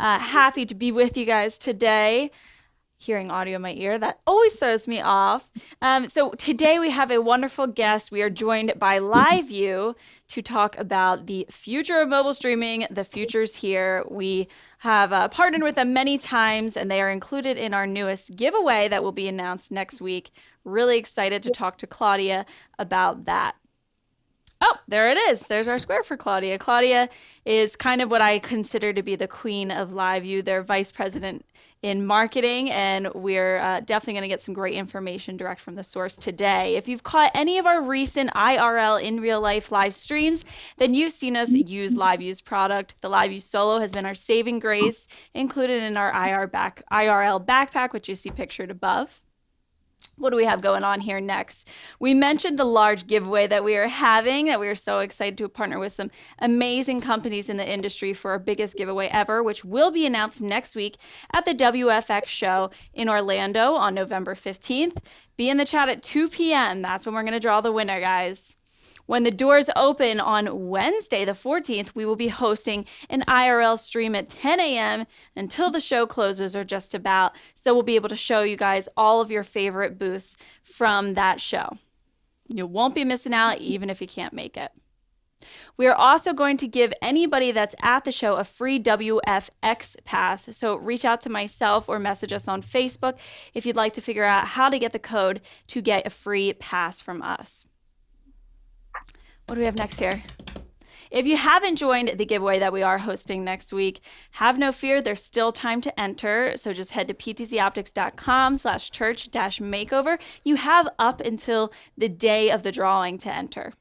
Happy to be with you guys today. Hearing audio in my ear, that always throws me off. So today we have a wonderful guest. We are joined by LiveU to talk about the future of mobile streaming. The future's here. We have partnered with them many times, and they are included in our newest giveaway that will be announced next week. Really excited to talk to Claudia about that. Oh, there it is. There's our square for Claudia. Claudia is kind of what I consider to be the queen of LiveU. They're vice president in marketing, and we're definitely going to get some great information direct from the source today. If you've caught any of our recent IRL in real life live streams, then you've seen us use LiveU's product. The LiveU Solo has been our saving grace, included in our IRL backpack, which you see pictured above. What do we have going on here next? We mentioned the large giveaway that we are having, that we are so excited to partner with some amazing companies in the industry for our biggest giveaway ever, which will be announced next week at the WFX show in Orlando on November 15th. Be in the chat at 2 p.m. That's when we're going to draw the winner, guys. When the doors open on Wednesday, the 14th, we will be hosting an IRL stream at 10 a.m. until the show closes, or just about. So we'll be able to show you guys all of your favorite booths from that show. You won't be missing out, even if you can't make it. We are also going to give anybody that's at the show a free WFX pass. So reach out to myself or message us on Facebook if you'd like to figure out how to get the code to get a free pass from us. What do we have next here? If you haven't joined the giveaway that we are hosting next week, have no fear, there's still time to enter. So just head to PTZOptics.com/church-makeover. You have up until the day of the drawing to enter.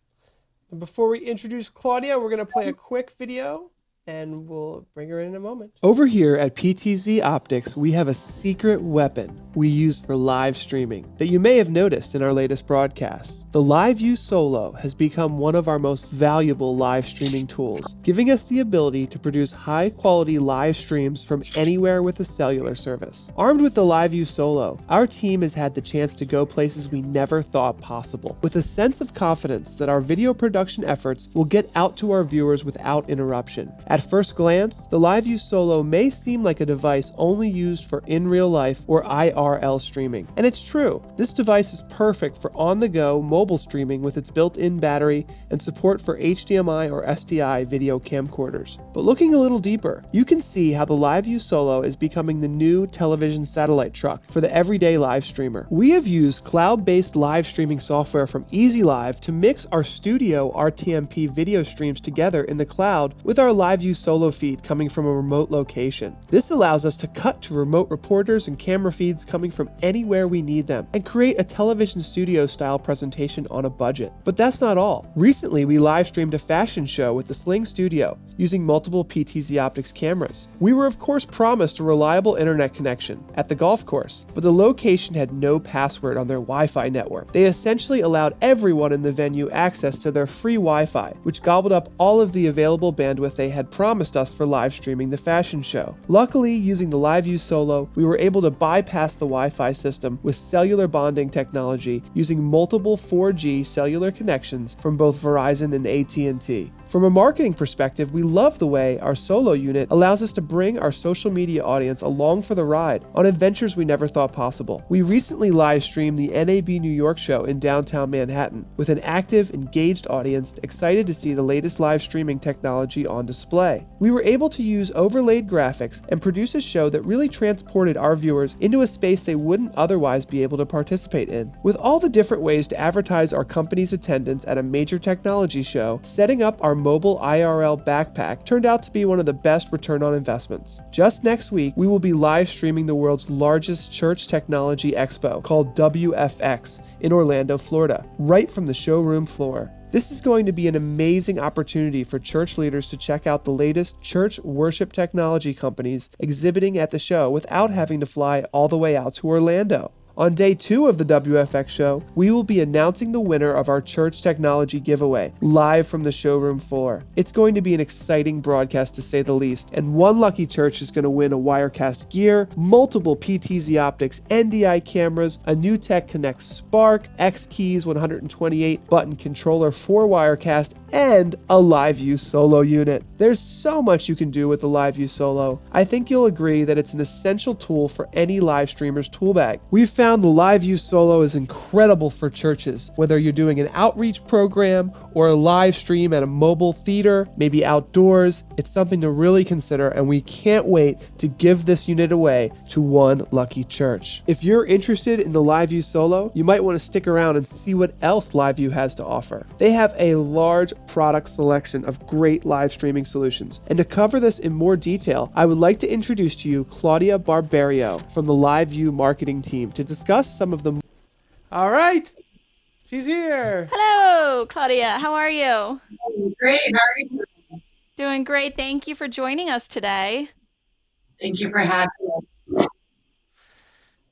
Before we introduce Claudia, we're going to play a quick video, and we'll bring her in a moment. Over here at PTZOptics, we have a secret weapon we use for live streaming that you may have noticed in our latest broadcast. The LiveU Solo has become one of our most valuable live streaming tools, giving us the ability to produce high-quality live streams from anywhere with a cellular service. Armed with the LiveU Solo, our team has had the chance to go places we never thought possible, with a sense of confidence that our video production efforts will get out to our viewers without interruption. At first glance, the LiveU Solo may seem like a device only used for in real life or IRL streaming. And it's true. This device is perfect for on-the-go mobile streaming with its built-in battery and support for HDMI or SDI video camcorders. But looking a little deeper, you can see how the LiveU Solo is becoming the new television satellite truck for the everyday live streamer. We have used cloud-based live streaming software from EasyLive to mix our studio RTMP video streams together in the cloud with our LiveU Solo feed coming from a remote location. This allows us to cut to remote reporters and camera feeds coming from anywhere we need them and create a television studio style presentation on a budget. But that's not all. Recently, we live streamed a fashion show with the Sling Studio using multiple PTZOptics cameras. We were of course promised a reliable internet connection at the golf course, but the location had no password on their Wi-Fi network. They essentially allowed everyone in the venue access to their free Wi-Fi, which gobbled up all of the available bandwidth they had promised us for live streaming the fashion show. Luckily, using the LiveU Solo, we were able to bypass the Wi-Fi system with cellular bonding technology using multiple 4G cellular connections from both Verizon and AT&T. From a marketing perspective, we love the way our Solo unit allows us to bring our social media audience along for the ride on adventures we never thought possible. We recently live streamed the NAB New York show in downtown Manhattan with an active, engaged audience excited to see the latest live streaming technology on display. We were able to use overlaid graphics and produce a show that really transported our viewers into a space they wouldn't otherwise be able to participate in. With all the different ways to advertise our company's attendance at a major technology show, setting up our mobile IRL backpack turned out to be one of the best return on investments. Just next week, we will be live streaming the world's largest church technology expo called WFX in Orlando, Florida, right from the showroom floor. This is going to be an amazing opportunity for church leaders to check out the latest church worship technology companies exhibiting at the show without having to fly all the way out to Orlando. On day 2 of the WFX show, we will be announcing the winner of our church technology giveaway, live from the showroom floor. It's going to be an exciting broadcast to say the least, and one lucky church is going to win a Wirecast gear, multiple PTZOptics NDI cameras, a new Tech Connect Spark, X Keys 128 button controller for Wirecast, and a LiveU Solo unit. There's so much you can do with the LiveU Solo. I think you'll agree that it's an essential tool for any live streamer's tool bag. We've found the LiveU Solo is incredible for churches, whether you're doing an outreach program or a live stream at a mobile theater, maybe outdoors. It's something to really consider, and we can't wait to give this unit away to one lucky church. If you're interested in the LiveU Solo, you might want to stick around and see what else LiveU has to offer. They have a large product selection of great live streaming solutions. And to cover this in more detail, I would like to introduce to you Claudia Barbary from the LiveU marketing team to discuss some of the... All right. She's here. Hello, Claudia. How are you? Great. How are you? Doing great. Thank you for joining us today. Thank you for having me.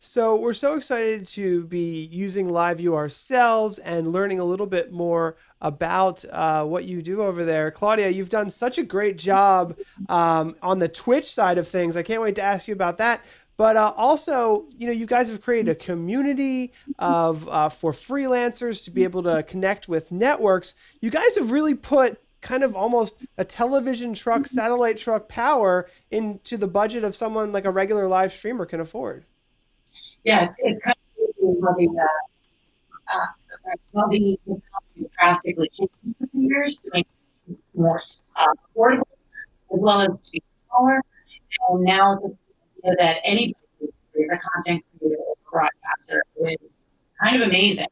So we're so excited to be using LiveU ourselves and learning a little bit more about what you do over there. Claudia, you've done such a great job on the Twitch side of things. I can't wait to ask you about that. But also, you guys have created a community of for freelancers to be able to connect with networks. You guys have really put kind of almost a television truck, satellite truck power into the budget of someone like a regular live streamer can afford. Yeah, it's kind of how the technology has drastically changed in the years to make it more affordable as well as to be smaller. And now the idea that anybody is a content creator or broadcaster is kind of amazing.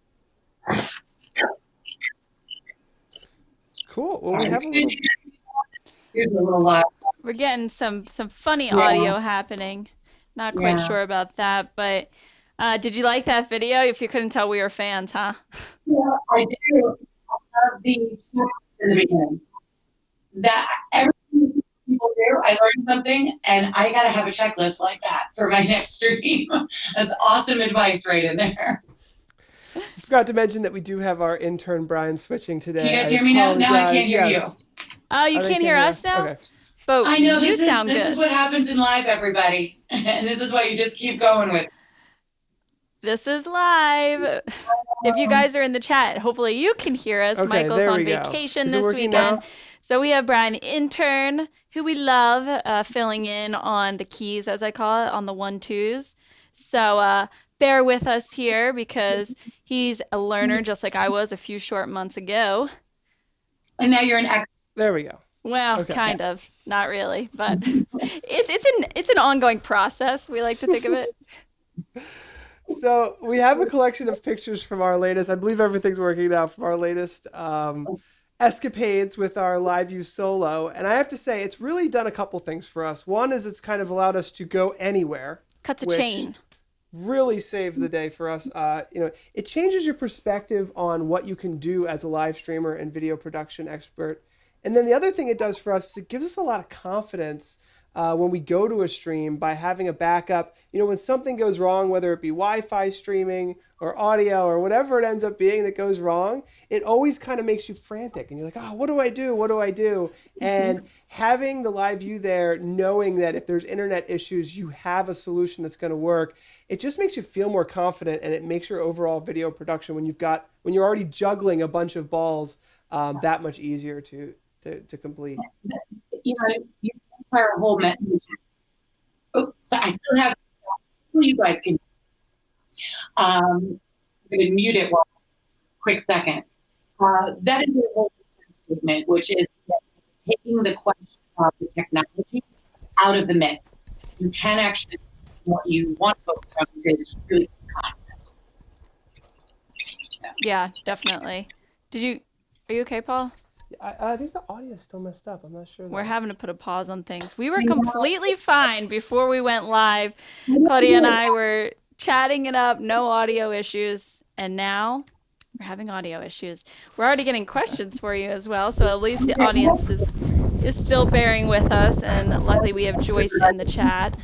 Cool. Well, we have a little... Here's a little We're getting some funny audio happening. Not quite sure about that, but did you like that video? If you couldn't tell, we were fans, huh? Yeah, I do. I love the tips in the beginning. That everything people do, I learned something, and I got to have a checklist like that for my next stream. That's awesome advice right in there. I forgot to mention that we do have our intern Brian switching today. Can you guys hear me now? Now I can't hear you. Oh, you can't hear us now? Okay. But I know you this sound good. This is what happens in live, everybody. And this is what you just keep going with. This is live. If you guys are in the chat, hopefully you can hear us. Okay, Michael's there on we go. vacation Is it this working weekend. now? So we have Brian, intern, who we love, filling in on the keys, as I call it, on the 1-2s. So bear with us here because he's a learner just like I was a few short months ago. And now you're an expert. There we go. Well, kind of, not really, but it's an ongoing process. We like to think of it. So we have a collection of pictures from our latest, I believe everything's working now, from our latest escapades with our LiveU Solo. And I have to say, it's really done a couple things for us. One is it's kind of allowed us to go anywhere. Cuts a chain. Really saved the day for us. It changes your perspective on what you can do as a live streamer and video production expert. And then the other thing it does for us is it gives us a lot of confidence when we go to a stream by having a backup. When something goes wrong, whether it be Wi-Fi streaming or audio or whatever it ends up being that goes wrong, it always kind of makes you frantic. And you're like, oh, what do I do? What do I do? And having the LiveU there, knowing that if there's internet issues, you have a solution that's going to work, it just makes you feel more confident, and it makes your overall video production, when you're already juggling a bunch of balls, that much easier to complete. You entire whole mission. Oops, I still have. You guys can. I'm going to mute it one quick second. That is the whole statement, which is taking the question of the technology out of the mix. You can actually what you want to focus on is really confidence. Yeah, definitely. Are you okay, Paul? I think the audio is still messed up. I'm not sure. We're having to put a pause on things. We were completely fine before we went live. Claudia and I were chatting it up, no audio issues. And now we're having audio issues. We're already getting questions for you as well. So at least the audience is still bearing with us. And luckily we have Joyce in the chat.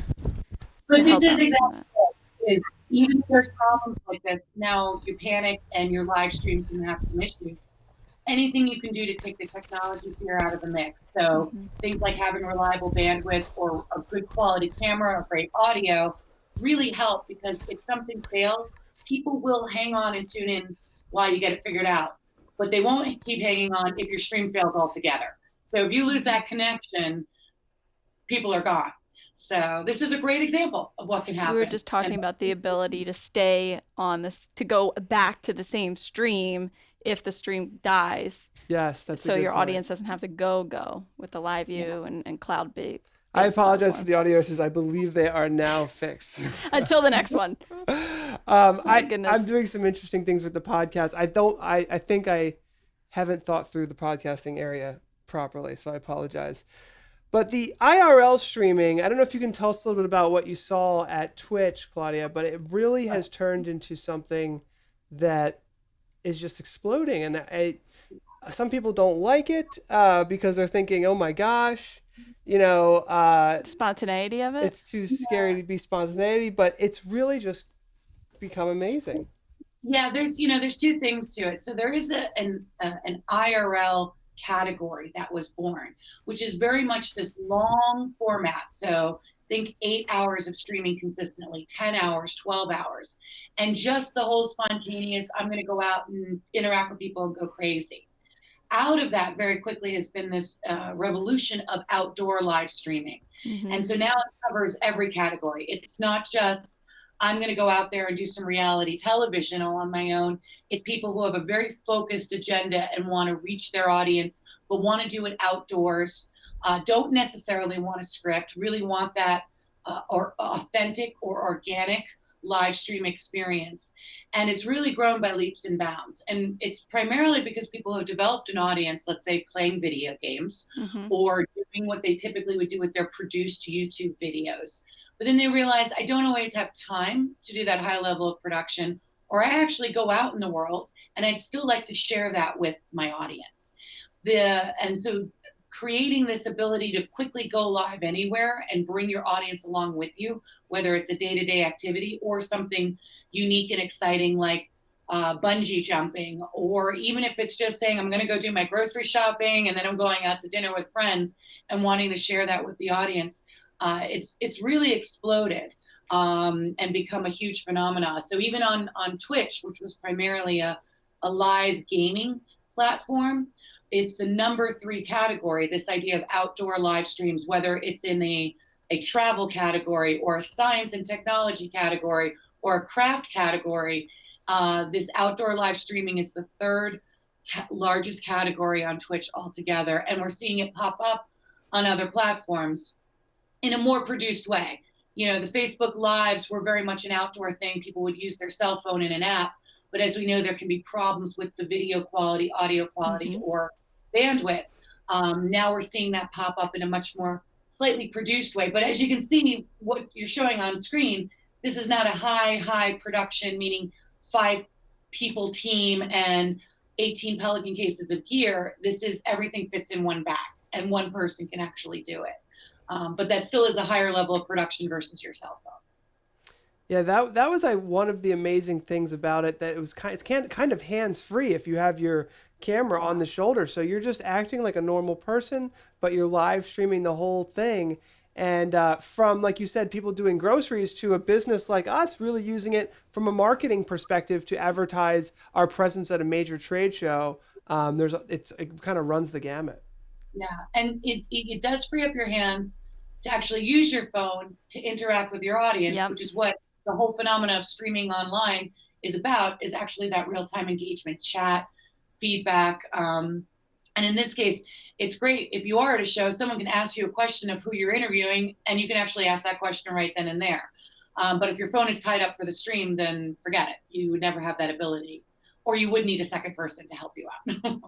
But this is exactly it. Is even if there's problems like this, now you panic and your live stream can have some issues. Anything you can do to take the technology fear out of the mix. So things like having reliable bandwidth or a good quality camera or great audio really help, because if something fails, people will hang on and tune in while you get it figured out. but they won't keep hanging on if your stream fails altogether. So if you lose that connection, people are gone. So this is a great example of what can happen. We were just talking about the ability to stay on this, to go back to the same stream if the stream dies. Yes, that's so a good your point. audience doesn't have to go with the LiveU and cloud-based. I apologize for the audio issues. I believe they are now fixed. Until the next one. I'm doing some interesting things with the podcast. I think I haven't thought through the podcasting area properly, so I apologize. But the IRL streaming, I don't know if you can tell us a little bit about what you saw at Twitch, Claudia, but it really has turned into something that is just exploding. And some people don't like it because they're thinking, oh my gosh, spontaneity of it. It's too scary to be spontaneity, but it's really just become amazing. Yeah, there's two things to it. So there is an IRL category that was born, which is very much this long format. So think 8 hours of streaming consistently, 10 hours, 12 hours, and just the whole spontaneous, I'm going to go out and interact with people and go crazy. Out of that very quickly has been this revolution of outdoor live streaming. Mm-hmm. And so now it covers every category. It's not just I'm going to go out there and do some reality television all on my own. It's people who have a very focused agenda and want to reach their audience, but want to do it outdoors, don't necessarily want a script, really want that or authentic or organic live stream experience. And it's really grown by leaps and bounds. And it's primarily because people have developed an audience, let's say playing video games, mm-hmm. or doing what they typically would do with their produced YouTube videos. But then they realize I don't always have time to do that high level of production, or I actually go out in the world and I'd still like to share that with my audience. And so creating this ability to quickly go live anywhere and bring your audience along with you, whether it's a day-to-day activity or something unique and exciting like bungee jumping, or even if it's just saying I'm going to go do my grocery shopping and then I'm going out to dinner with friends and wanting to share that with the audience. It's really exploded and become a huge phenomenon. So even on Twitch, which was primarily a live gaming platform, it's the number 3 category, this idea of outdoor live streams, whether it's in a travel category or a science and technology category or a craft category. This outdoor live streaming is the 3rd largest category on Twitch altogether. And we're seeing it pop up on other platforms in a more produced way. The Facebook Lives were very much an outdoor thing. People would use their cell phone in an app. But as we know, there can be problems with the video quality, audio quality, mm-hmm. or bandwidth. Now we're seeing that pop up in a much more slightly produced way. But as you can see, what you're showing on screen, this is not a high production, meaning 5 people team and 18 Pelican cases of gear. This is everything fits in one bag and one person can actually do it. But that still is a higher level of production versus your cell phone. Yeah, that was one of the amazing things about it, that it's kind of hands-free if you have your camera on the shoulder. So you're just acting like a normal person, but you're live streaming the whole thing. And from, like you said, people doing groceries to a business like us really using it from a marketing perspective to advertise our presence at a major trade show. It kind of runs the gamut. Yeah, and it does free up your hands to actually use your phone to interact with your audience, yep. which is what the whole phenomena of streaming online is about, is actually that real-time engagement, chat, feedback. And in this case, it's great if you are at a show, someone can ask you a question of who you're interviewing, and you can actually ask that question right then and there. But if your phone is tied up for the stream, then forget it. You would never have that ability, or you would need a second person to help you out.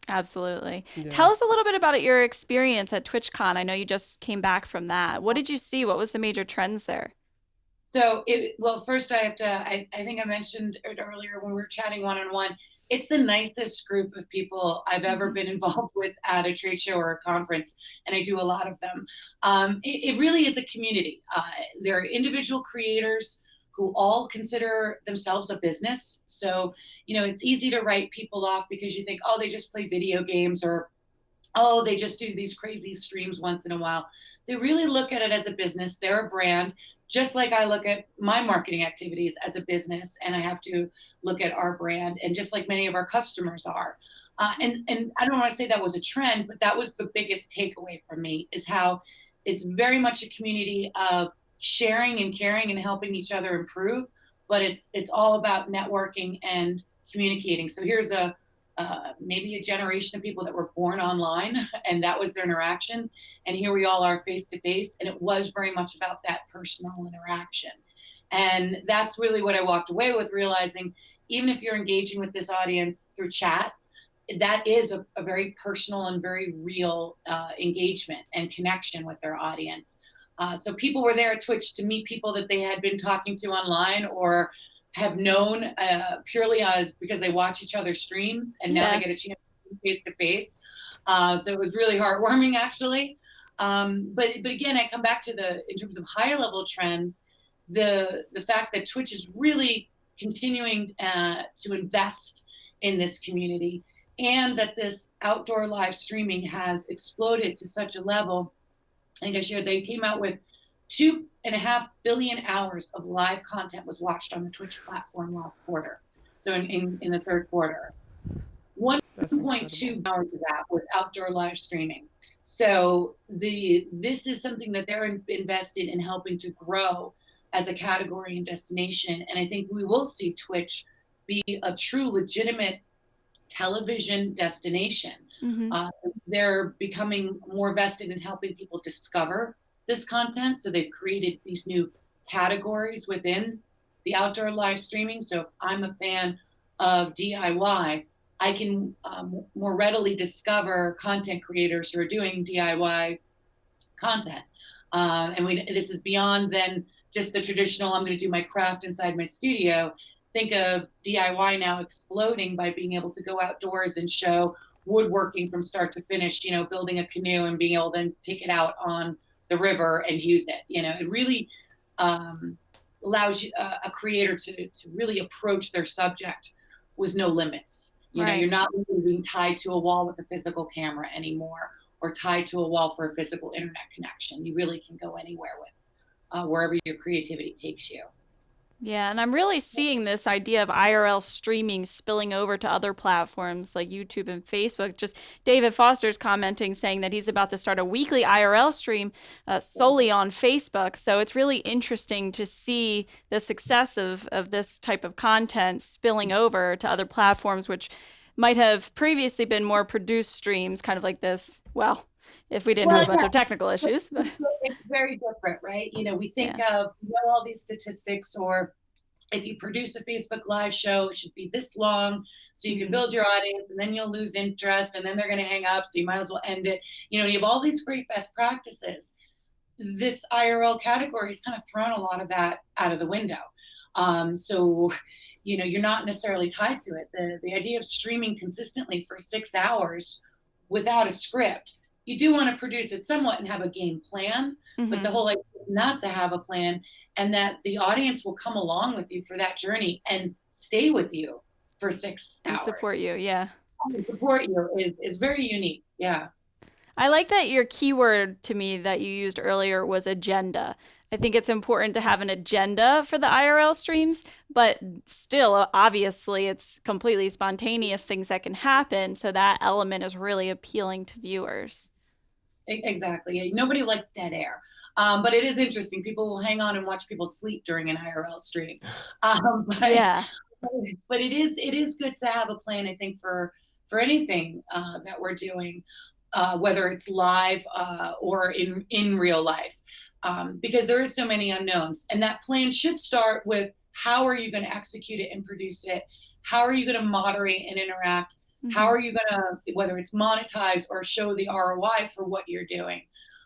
Absolutely. Yeah. Tell us a little bit about your experience at TwitchCon. I know you just came back from that. What did you see? What was the major trends there? So, first I think I mentioned it earlier when we were chatting one-on-one, it's the nicest group of people I've ever been involved with at a trade show or a conference, and I do a lot of them. It really is a community. There are individual creators who all consider themselves a business. So, it's easy to write people off because you think, oh, they just play video games, or oh, they just do these crazy streams once in a while. They really look at it as a business. They're a brand, just like I look at my marketing activities as a business, and I have to look at our brand, and just like many of our customers are. And I don't want to say that was a trend, but that was the biggest takeaway for me, is how it's very much a community of sharing and caring and helping each other improve, but it's all about networking and communicating. So here's maybe a generation of people that were born online and that was their interaction. And here we all are face to face. And it was very much about that personal interaction. And that's really what I walked away with, realizing even if you're engaging with this audience through chat, that is a very personal and very real engagement and connection with their audience. So people were there at Twitch to meet people that they had been talking to online or have known purely as because they watch each other's streams, and now they get a chance to be face to face. So it was really heartwarming, actually. But again, I come back to in terms of higher level trends, the fact that Twitch is really continuing to invest in this community, and that this outdoor live streaming has exploded to such a level. I think I shared they came out with 2.5 billion hours of live content was watched on the Twitch platform last quarter. So in the third quarter, 1.2 hours of that was outdoor live streaming. So this is something that they're invested in helping to grow as a category and destination. And I think we will see Twitch be a true legitimate television destination. Mm-hmm. They're becoming more vested in helping people discover this content. So they've created these new categories within the outdoor live streaming. So if I'm a fan of DIY, I can more readily discover content creators who are doing DIY content. And this is beyond then just the traditional, I'm going to do my craft inside my studio. Think of DIY now exploding by being able to go outdoors and show woodworking from start to finish, building a canoe and being able to then take it out on the river and use it. It really allows you, a creator to really approach their subject with no limits. You're not really being tied to a wall with a physical camera anymore, or tied to a wall for a physical internet connection. You really can go anywhere with wherever your creativity takes you. Yeah, and I'm really seeing this idea of IRL streaming spilling over to other platforms like YouTube and Facebook. Just David Foster's commenting, saying that he's about to start a weekly IRL stream solely on Facebook. So it's really interesting to see the success of this type of content spilling over to other platforms, which might have previously been more produced streams, kind of like this. Well, if we didn't have a bunch of technical issues. But it's very different, right? We think of all these statistics, or if you produce a Facebook Live show, it should be this long so you can build your audience, and then you'll lose interest, and then they're going to hang up, so you might as well end it. You have all these great best practices. This IRL category has kind of thrown a lot of that out of the window. So you're not necessarily tied to it. The idea of streaming consistently for 6 hours without a script, you do want to produce it somewhat and have a game plan, but the whole idea is not to have a plan, and that the audience will come along with you for that journey and stay with you for 6 hours. And support you, yeah. And support you is very unique, yeah. I like that your keyword to me that you used earlier was agenda. I think it's important to have an agenda for the IRL streams, but still, obviously, it's completely spontaneous things that can happen. So that element is really appealing to viewers. Exactly. Nobody likes dead air. But it is interesting. People will hang on and watch people sleep during an IRL stream. But it is good to have a plan, I think, for anything that we're doing, whether it's live or in real life, because there is so many unknowns. And that plan should start with, how are you going to execute it and produce it? How are you going to moderate and interact? How are you going to, whether it's monetize or show the ROI for what you're doing?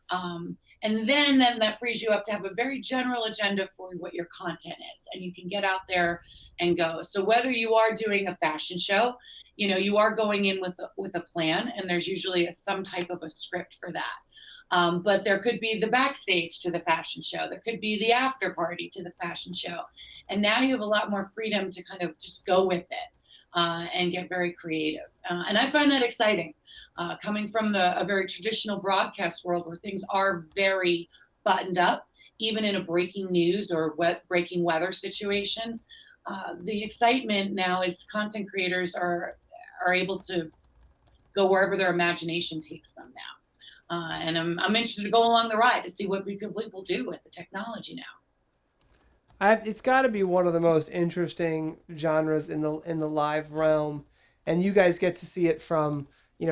And then that frees you up to have a very general agenda for what your content is, and you can get out there and go. So whether you are doing a fashion show, you are going in with a plan, and there's usually some type of a script for that. But there could be the backstage to the fashion show. There could be the after party to the fashion show. And now you have a lot more freedom to kind of just go with it. and get very creative. And I find that exciting, coming from a very traditional broadcast world where things are very buttoned up, even in a breaking news or breaking weather situation. The excitement now is content creators are able to go wherever their imagination takes them now. And I'm interested to go along the ride to see what people do with the technology now. It's got to be one of the most interesting genres in the live realm, and you guys get to see it from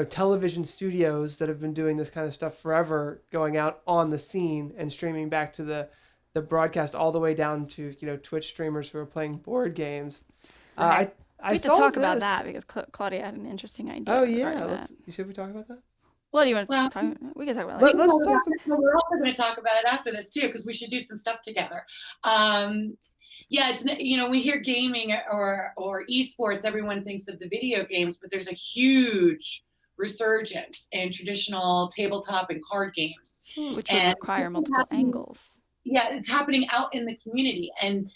television studios that have been doing this kind of stuff forever, going out on the scene and streaming back to the broadcast, all the way down to Twitch streamers who are playing board games. Right. I we have to talk about that because Claudia had an interesting idea. Oh yeah, should we talk about that? What do you want to talk about? We can talk about that. Let's talk. We're also going to talk about it after this too, because we should do some stuff together. Yeah, it's we hear gaming or esports, everyone thinks of the video games, but there's a huge resurgence in traditional tabletop and card games, which would require multiple angles. Yeah, it's happening out in the community, and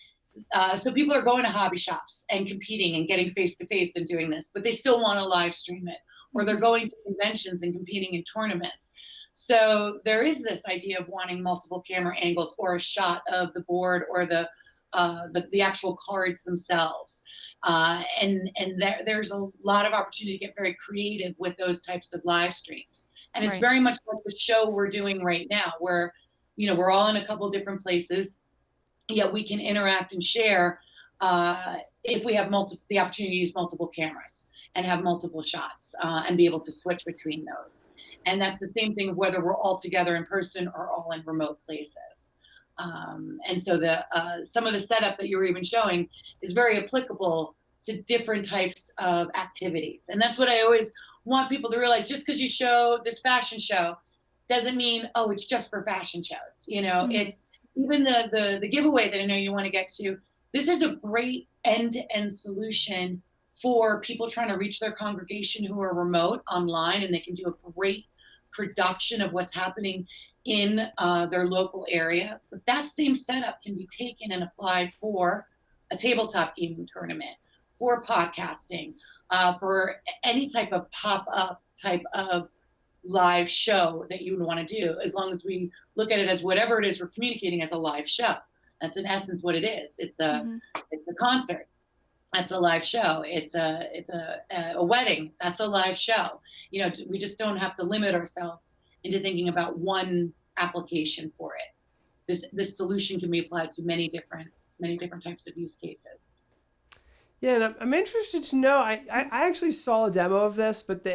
so people are going to hobby shops and competing and getting face to face and doing this, but they still want to live stream it. Or they're going to conventions and competing in tournaments. So there is this idea of wanting multiple camera angles or a shot of the board or the actual cards themselves. And there's a lot of opportunity to get very creative with those types of live streams. And it's very much like the show we're doing right now, where we're all in a couple different places, yet we can interact and share if we have the opportunity to use multiple cameras and have multiple shots and be able to switch between those. And that's the same thing whether we're all together in person or all in remote places. And so some of the setup that you were even showing is very applicable to different types of activities. And that's what I always want people to realize. Just because you show this fashion show doesn't mean, oh, it's just for fashion shows. It's even the giveaway that I know you want to get to. This is a great end-to-end solution for people trying to reach their congregation who are remote online, and they can do a great production of what's happening in their local area. But that same setup can be taken and applied for a tabletop gaming tournament, for podcasting, for any type of pop-up type of live show that you would want to do, as long as we look at it as whatever it is we're communicating as a live show. That's in essence what it is. It's a concert. That's a live show. It's a wedding. That's a live show. We just don't have to limit ourselves into thinking about one application for it. This solution can be applied to many different types of use cases. Yeah, and I'm interested to know. I actually saw a demo of this, but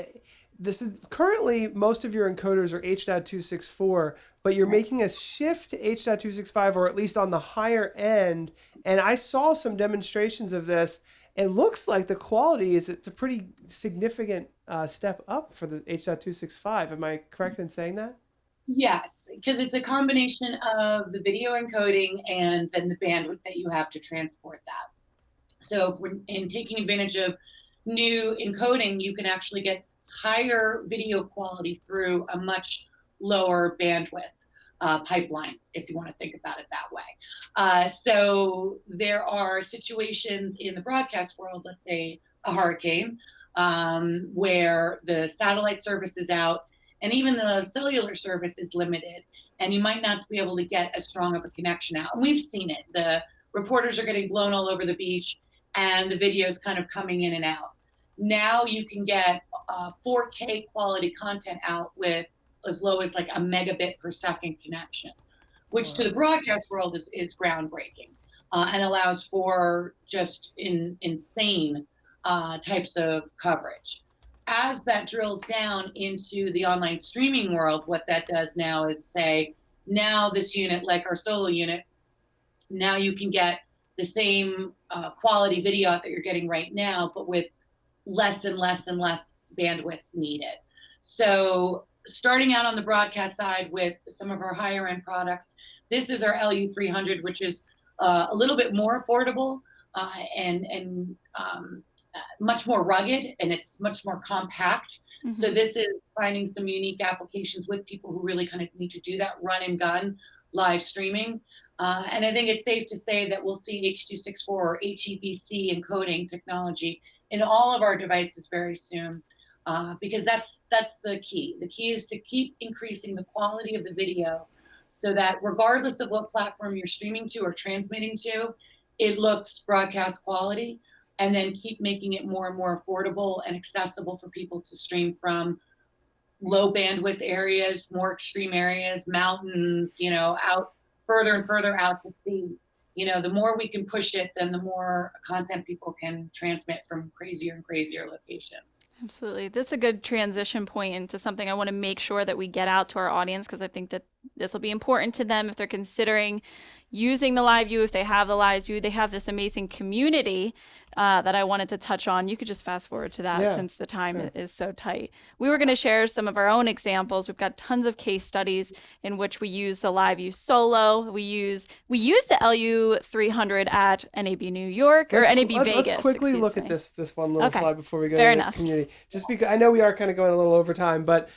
this is currently most of your encoders are H.264, but you're making a shift to H.265, or at least on the higher end. And I saw some demonstrations of this. It looks like the quality it's a pretty significant step up for the H.265. Am I correct in saying that? Yes, because it's a combination of the video encoding and then the bandwidth that you have to transport that. So if we're taking advantage of new encoding, you can actually get higher video quality through a much lower bandwidth pipeline, if you want to think about it that way. So there are situations in the broadcast world, let's say a hurricane, where the satellite service is out and even the cellular service is limited, and you might not be able to get as strong of a connection out. And we've seen it. The reporters are getting blown all over the beach and the video is kind of coming in and out. Now you can get 4K quality content out with as low as like a megabit per second connection, which to the broadcast world is groundbreaking and allows for just insane types of coverage. As that drills down into the online streaming world, what that does now is say, now this unit, like our Solo unit, now you can get the same quality video out that you're getting right now, but with less and less and less bandwidth needed. So starting out on the broadcast side with some of our higher end products, this is our LiVU 300, which is a little bit more affordable and much more rugged, and it's much more compact. Mm-hmm. So this is finding some unique applications with people who really kind of need to do that run and gun live streaming. And I think it's safe to say that we'll see H.264 or HEVC encoding technology in all of our devices very soon, because that's the key. The key is to keep increasing the quality of the video so that regardless of what platform you're streaming to or transmitting to, it looks broadcast quality, and then keep making it more and more affordable and accessible for people to stream from low bandwidth areas, more extreme areas, mountains, out further and further out to sea. The more we can push it, then the more content people can transmit from crazier and crazier locations. Absolutely. This is a good transition point into something I want to make sure that we get out to our audience, because I think that this will be important to them if they're considering using the LiveU. If they have the LiveU, they have this amazing community that I wanted to touch on. You could just fast forward to that since the time is so tight. We were going to share some of our own examples. We've got tons of case studies in which we use the LiveU Solo. We use the LU 300 at NAB New York or NAB Vegas. Let's quickly look at this one little slide before we go to the community. Just because I know we are kind of going a little over time, but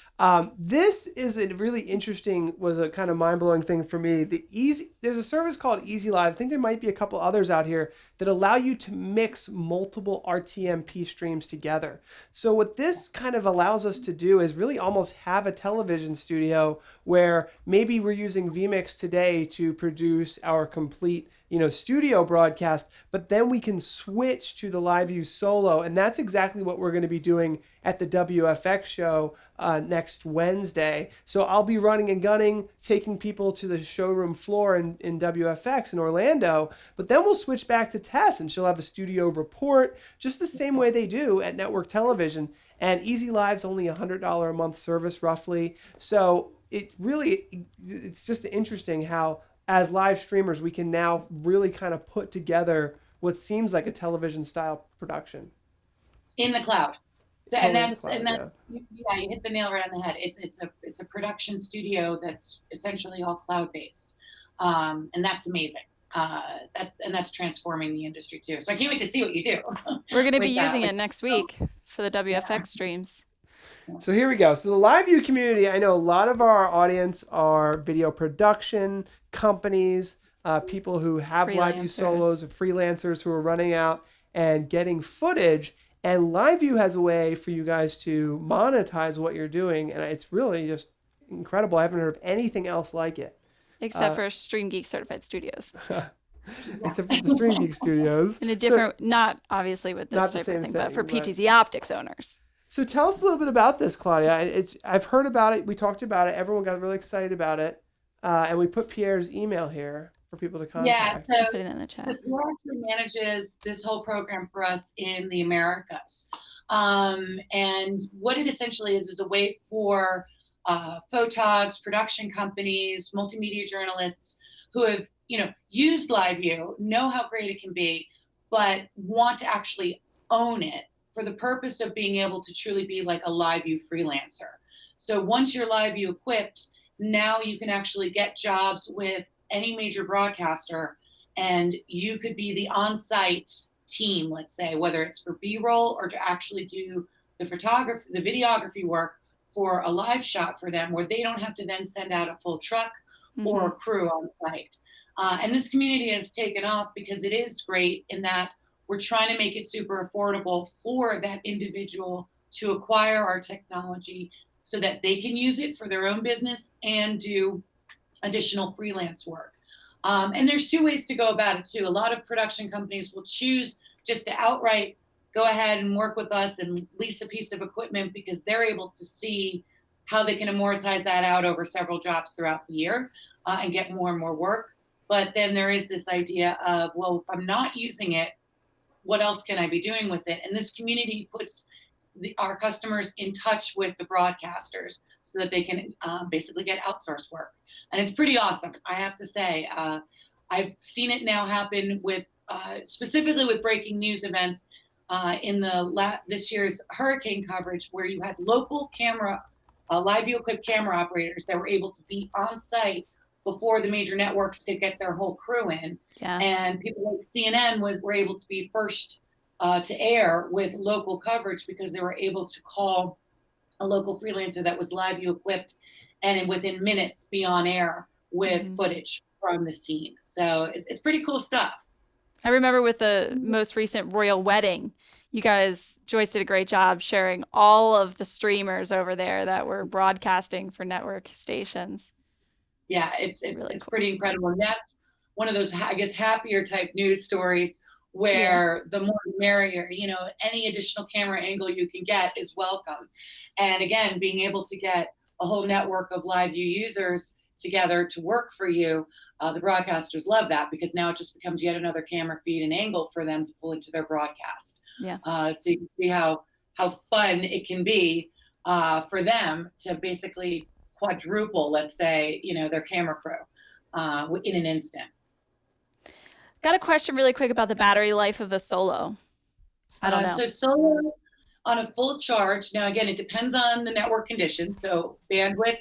this is a really interesting, was a kind of mind-blowing thing for me. There's a service called Easy Live. I think there might be a couple others out here that allow you to mix multiple RTMP streams together. So what this kind of allows us to do is really almost have a television studio where maybe we're using vMix today to produce our complete studio broadcast, but then we can switch to the LiveU Solo, and that's exactly what we're going to be doing at the WFX show next Wednesday. So I'll be running and gunning, taking people to the showroom floor in WFX in Orlando, but then we'll switch back to Tess, and she'll have a studio report, just the same way they do at network television. And Easy Live's only $100 a month service, roughly. So it's just interesting how, as live streamers, we can now really kind of put together what seems like a television style production in the cloud. So, totally you hit the nail right on the head. It's a production studio that's essentially all cloud based, and that's amazing. That's transforming the industry too. So I can't wait to see what you do. We're going to be using it next week for the WFX streams. So here we go. So the LiveU community, I know a lot of our audience are video production companies, people who have LiveU Solos, freelancers who are running out and getting footage. And LiveU has a way for you guys to monetize what you're doing. And it's really just incredible. I haven't heard of anything else like it. Except for Stream Geek Certified Studios. Except for the Stream Geek Studios. In a different, not obviously with this type of thing, but for PTZOptics owners. So tell us a little bit about this, Claudia. I've heard about it. We talked about it. Everyone got really excited about it. And we put Pierre's email here for people to contact. Yeah, so put it in the chat. Pierre actually manages this whole program for us in the Americas. And what it essentially is a way for photogs, production companies, multimedia journalists who have used LiveU, know how great it can be, but want to actually own it for the purpose of being able to truly be like a LiveU freelancer. So once you're LiveU equipped, now you can actually get jobs with any major broadcaster, and you could be the on-site team, let's say, whether it's for B-roll or to actually do the photography, the videography work for a live shot for them, where they don't have to then send out a full truck or a crew on site. And this community has taken off because it is great in that we're trying to make it super affordable for that individual to acquire our technology so that they can use it for their own business and do additional freelance work. And there's two ways to go about it too. A lot of production companies will choose just to outright go ahead and work with us and lease a piece of equipment because they're able to see how they can amortize that out over several jobs throughout the year and get more and more work. But then there is this idea of, well, if I'm not using it, what else can I be doing with it? And this community puts our customers in touch with the broadcasters so that they can basically get outsourced work. And it's pretty awesome, I have to say. I've seen it now happen with specifically with breaking news events in this year's hurricane coverage, where you had local camera, LiveU equipped camera operators that were able to be on site before the major networks could get their whole crew in. Yeah. And people like CNN were able to be first to air with local coverage because they were able to call a local freelancer that was LiveU equipped and within minutes be on air with footage from the scene. So it's pretty cool stuff. I remember with the most recent royal wedding, you guys, Joyce did a great job sharing all of the streamers over there that were broadcasting for network stations. Yeah, it's Really it's cool. pretty incredible. And that's one of those, I guess, happier type news stories where the more the merrier, you know, any additional camera angle you can get is welcome. And again, being able to get a whole network of LiveU users together to work for you, the broadcasters love that, because now it just becomes yet another camera feed and angle for them to pull into their broadcast. Yeah. So you can see how fun it can be for them to basically quadruple, let's say, you know, their camera crew in an instant. Got a question really quick about the battery life of the Solo. I don't know. So Solo on a full charge, now again, it depends on the network conditions. So bandwidth,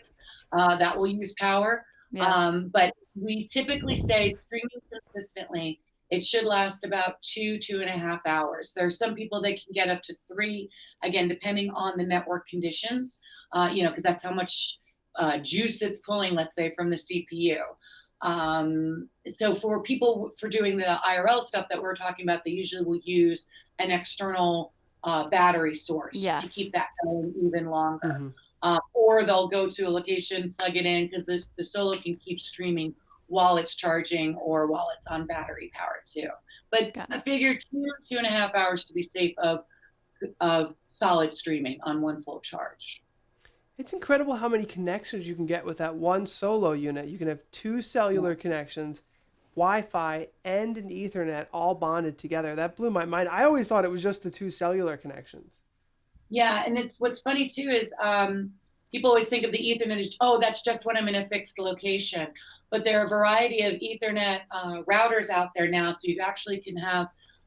that will use power. Yes. But we typically say streaming consistently, it should last about 2.5 hours. There are some people that can get up to 3, again, depending on the network conditions, you know, because that's how much juice it's pulling, let's say, from the CPU. So for people for doing the IRL stuff that we're talking about, they usually will use an external battery source to keep that going even longer. Or they'll go to a location, plug it in, because the Solo can keep streaming while it's charging or while it's on battery power too. But I figure 2.5 hours to be safe of solid streaming on one full charge. It's incredible how many connections you can get with that one Solo unit. You can have 2 cellular connections, Wi-Fi, and an Ethernet all bonded together. That blew my mind. I always thought it was just the 2 cellular connections. Yeah, and it's what's funny too is people always think of the Ethernet as, oh, that's just when I'm in a fixed location. But there are a variety of Ethernet routers out there now, so you actually can have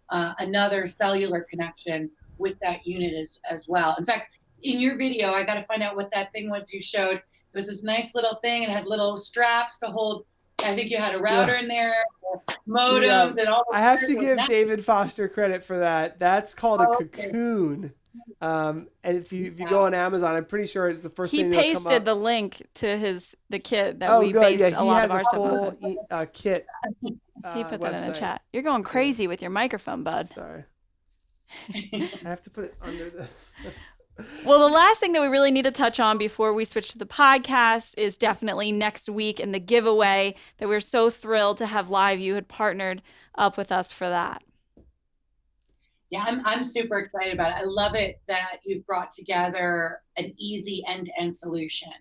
another cellular connection with that unit as well. In fact, in your video, I got to find out what that thing was you showed. It was this nice little thing, and it had little straps to hold. I think you had a router in there, modems, and all. I have to give David Foster credit for that. That's called a cocoon. And if you go on Amazon, I'm pretty sure it's the first thing that'll come up. He pasted the link to the kit that we based a lot of our stuff on. He has a full kit. He put that in the chat. You're going crazy with your microphone, bud. Sorry. I have to put it under the... Well, the last thing that we really need to touch on before we switch to the podcast is definitely next week and the giveaway that we're so thrilled to have LiveU had partnered up with us for that. Yeah, I'm super excited about it. I love it that you've brought together an easy end-to-end solution,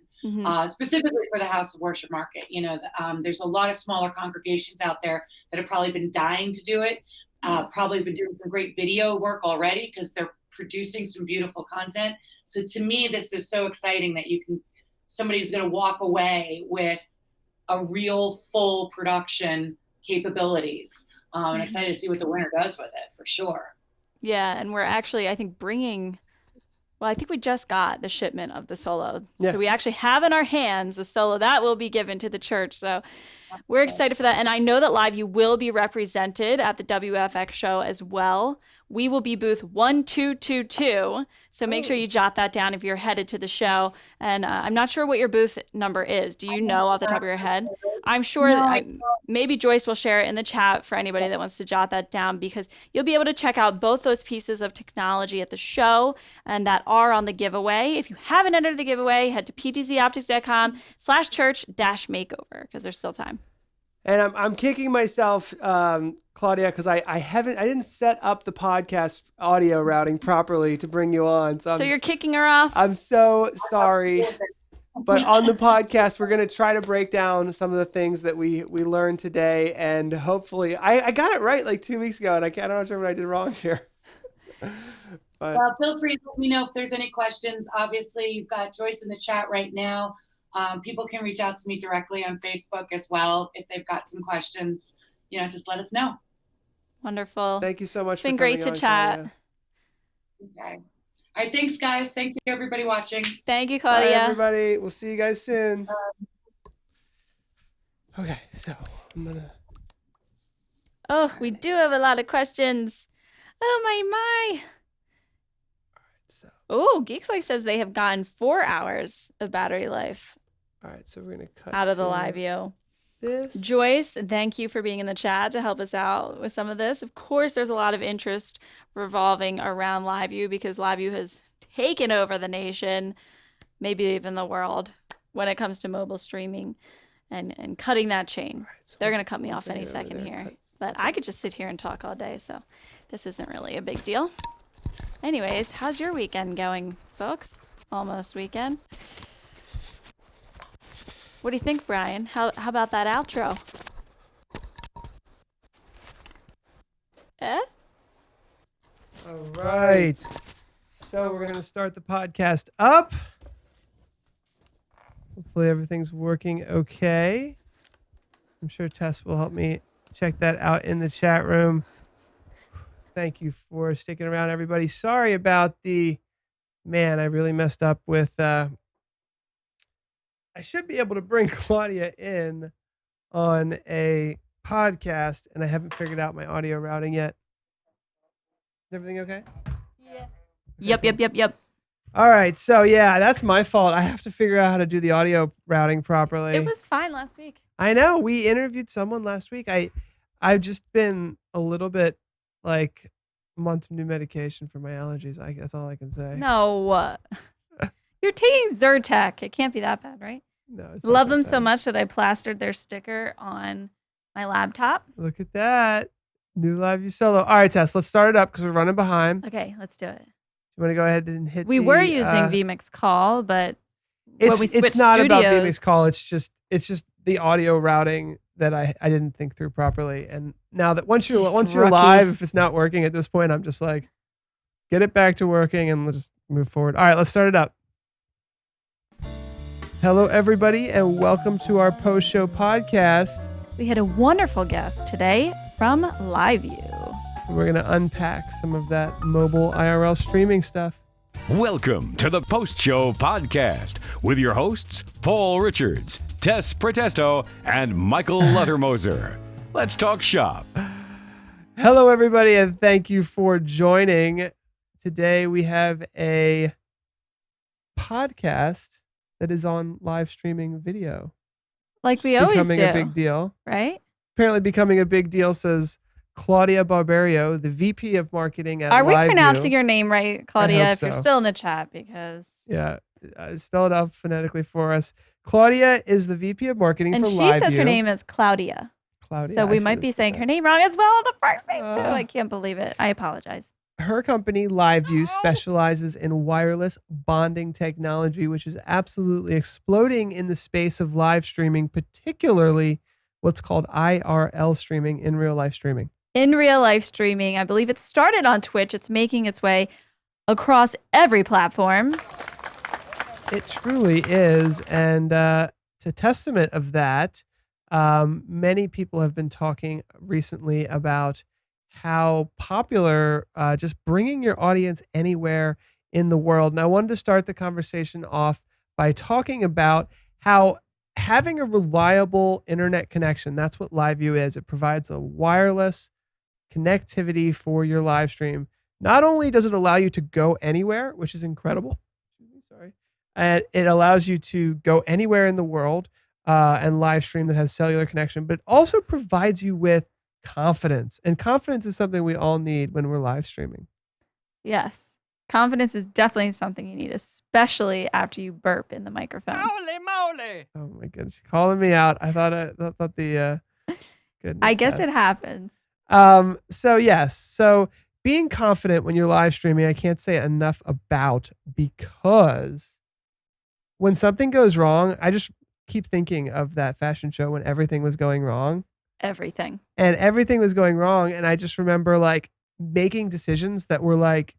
specifically for the House of Worship market. You know, there's a lot of smaller congregations out there that have probably been dying to do it, probably been doing some great video work already because they're producing some beautiful content. So to me, this is so exciting that somebody's going to walk away with a real full production capabilities. I'm excited to see what the winner does with it, for sure. Yeah, and we're actually, I think, I think we just got the shipment of the Solo. Yeah. So we actually have in our hands a Solo that will be given to the church. So we're excited for that. And I know that LiveU will be represented at the WFX show as well. We will be booth 1222. So make sure you jot that down if you're headed to the show. And I'm not sure what your booth number is. Do you know off the top of your head? I'm sure that maybe Joyce will share it in the chat for anybody that wants to jot that down, because you'll be able to check out both those pieces of technology at the show and that are on the giveaway. If you haven't entered the giveaway, head to ptzoptics.com/church-makeover because there's still time. And I'm kicking myself, Claudia, because I didn't set up the podcast audio routing properly to bring you on. So you're kicking her off? I'm so sorry. But on the podcast, we're going to try to break down some of the things that we learned today. And hopefully, I got it right like 2 weeks ago, and I'm not sure what I did wrong here. But, well, feel free to let me know if there's any questions. Obviously, you've got Joyce in the chat right now. People can reach out to me directly on Facebook as well if they've got some questions. You know, just let us know. Wonderful. Thank you so much. It's been great to chat. Claudia. Okay. All right. Thanks, guys. Thank you, everybody watching. Thank you, Claudia. Bye, everybody. We'll see you guys soon. Okay, so I'm gonna. Oh, we do have a lot of questions. Oh my. So. Oh, Geekslife says they have gotten 4 hours of battery life. All right, so we're gonna cut out of the LiveU. this? Joyce, thank you for being in the chat to help us out with some of this. Of course, there's a lot of interest revolving around LiveU because LiveU has taken over the nation, maybe even the world, when it comes to mobile streaming and cutting that chain. Right, so They're let's going to cut me off bring any it over second there, here. cut. But I could just sit here and talk all day, so this isn't really a big deal. Anyways, how's your weekend going, folks? Almost weekend. What do you think, Brian? How about that outro? All right. So we're going to start the podcast up. Hopefully everything's working okay. I'm sure Tess will help me check that out in the chat room. Thank you for sticking around, everybody. Sorry about I really messed up with, I should be able to bring Claudia in on a podcast, and I haven't figured out my audio routing yet. Is everything okay? Yeah. Yep. All right. So, yeah, that's my fault. I have to figure out how to do the audio routing properly. It was fine last week. I know. We interviewed someone last week. I've just been a little bit like, I'm on some new medication for my allergies. That's all I can say. No. You're taking Zyrtec. It can't be that bad, right? No, it's not Love that them so bad. much that I plastered their sticker on my laptop. Look at that. New LiveU Solo. All right, Tess, let's start it up because we're running behind. Okay, let's do it. You want to go ahead and hit We were using vMix Call, but when we switched it's not studios, about vMix Call. It's just the audio routing that I didn't think through properly. And now that once you're rookie. live, if it's not working at this point, I'm just like, get it back to working and let's just move forward. All right, let's start it up. Hello, everybody, and welcome to our post-show podcast. we had a wonderful guest today from LiveU. We're going to unpack some of that mobile IRL streaming stuff. Welcome to the Post-Show Podcast with your hosts, Paul Richards, Tess Protesto, and Michael Luttermoser. Let's talk shop. Hello, everybody, and thank you for joining. Today, we have a podcast that is on live streaming video. Like we It's always becoming do, a big deal. right? Apparently becoming a big deal, says Claudia Barbary, the VP of Marketing at Are we LiveU. pronouncing your name right, Claudia, hope if you're so. still in the chat? Because Yeah, spell it out phonetically for us. Claudia is the VP of Marketing and for she LiveU. says her name is Claudia. Claudia. So we I might should've be said saying that. her name wrong as well on the first name too. Uh. I can't believe it. I apologize. Her company, LiveU, specializes in wireless bonding technology, which is absolutely exploding in the space of live streaming, particularly what's called IRL streaming, in real life streaming. In real life streaming, I believe it started on Twitch. It's making its way across every platform. It truly is. And it's a testament of that. Many people have been talking recently about how popular just bringing your audience anywhere in the world. And I wanted to start the conversation off by talking about how having a reliable internet connection, that's what LiveU is. It provides a wireless connectivity for your live stream. Not only does it allow you to go anywhere, which is incredible, and it allows you to go anywhere in the world and live stream that has cellular connection, but it also provides you with confidence. And confidence is something we all need when we're live streaming. Yes. Confidence is definitely something you need, especially after you burp in the microphone. Holy moly! Oh my goodness, you're calling me out. I thought the goodness. I guess yes. it happens. So yes. So being confident when you're live streaming, I can't say enough about, because when something goes wrong, I just keep thinking of that fashion show when everything was going wrong. Everything. And everything was going wrong. And I just remember like making decisions that were like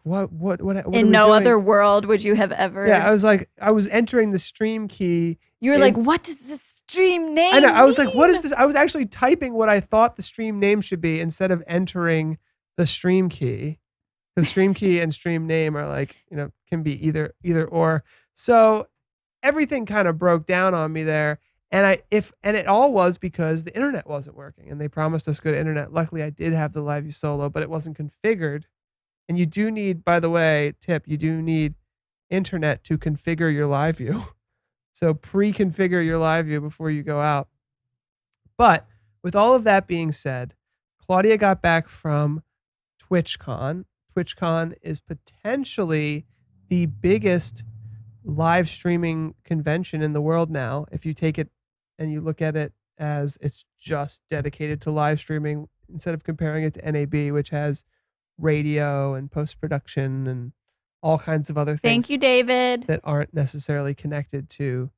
what are we In no doing? other world would you have ever. Yeah, I was entering the stream key. You were like, what does this stream name I know. I was like, what mean? is this? I was actually typing what I thought the stream name should be instead of entering the stream key. Because stream key and stream name are like, can be either or. So everything kind of broke down on me there. And it all was because the internet wasn't working, and they promised us good internet. Luckily, I did have the LiveU Solo, but it wasn't configured. And you do need, by the way, you do need internet to configure your LiveU. So pre-configure your LiveU before you go out. But with all of that being said, Claudia got back from TwitchCon. TwitchCon is potentially the biggest live streaming convention in the world now. If you take it and you look at it as it's just dedicated to live streaming, instead of comparing it to NAB, which has radio and post-production and all kinds of other things. Thank you, David. That aren't necessarily connected to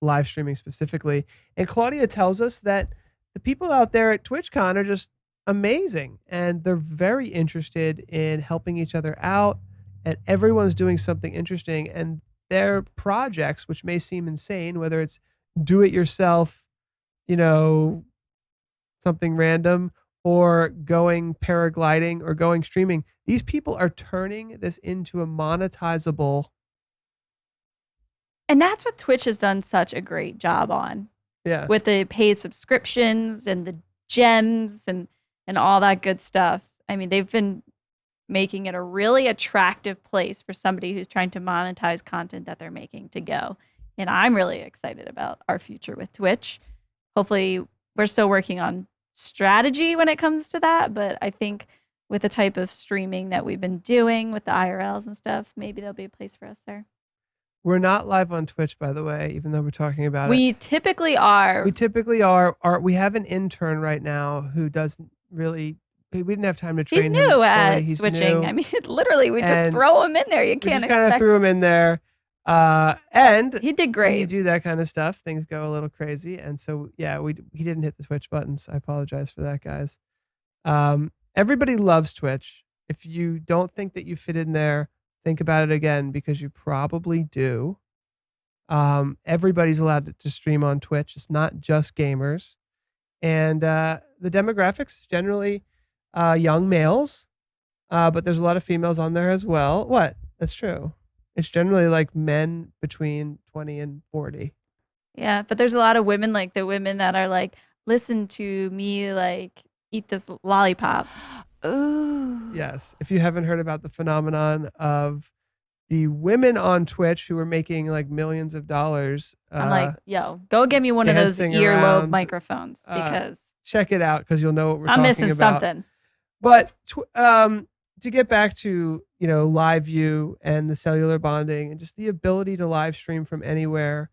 live streaming specifically. And Claudia tells us that the people out there at TwitchCon are just amazing, and they're very interested in helping each other out, and everyone's doing something interesting, and their projects, which may seem insane, whether it's do it yourself, something random, or going paragliding or going streaming, these people are turning this into a monetizable. And that's what Twitch has done such a great job on. Yeah. With the paid subscriptions and the gems and all that good stuff. I mean, they've been making it a really attractive place for somebody who's trying to monetize content that they're making to go. And I'm really excited about our future with Twitch. Hopefully, we're still working on strategy when it comes to that, but I think with the type of streaming that we've been doing with the IRLs and stuff, maybe there'll be a place for us there. We're not live on Twitch, by the way, even though we're talking about it. We typically are. We have an intern right now who doesn't really. We didn't have time to train him. He's new at fully. He's switching. new. I mean, literally, we just throw him in there. You can't expect. Kind of threw him in there, and he did great. When you do that kind of stuff, things go a little crazy, and so he didn't hit the Twitch buttons. I apologize for that, guys. Everybody loves Twitch. If you don't think that you fit in there, think about it again, because you probably do. Everybody's allowed to stream on Twitch. It's not just gamers. And the demographics generally young males, but there's a lot of females on there as well. What? That's true. It's generally like men between 20 and 40. Yeah, but there's a lot of women, like the women that are like, listen to me, like, eat this lollipop. Ooh. Yes. If you haven't heard about the phenomenon of the women on Twitch who are making like millions of dollars. I'm like, yo, go get me one of those earlobe microphones, because check it out, because you'll know what we're I'm talking missing about. something. But to get back to, LiveU and the cellular bonding and just the ability to live stream from anywhere,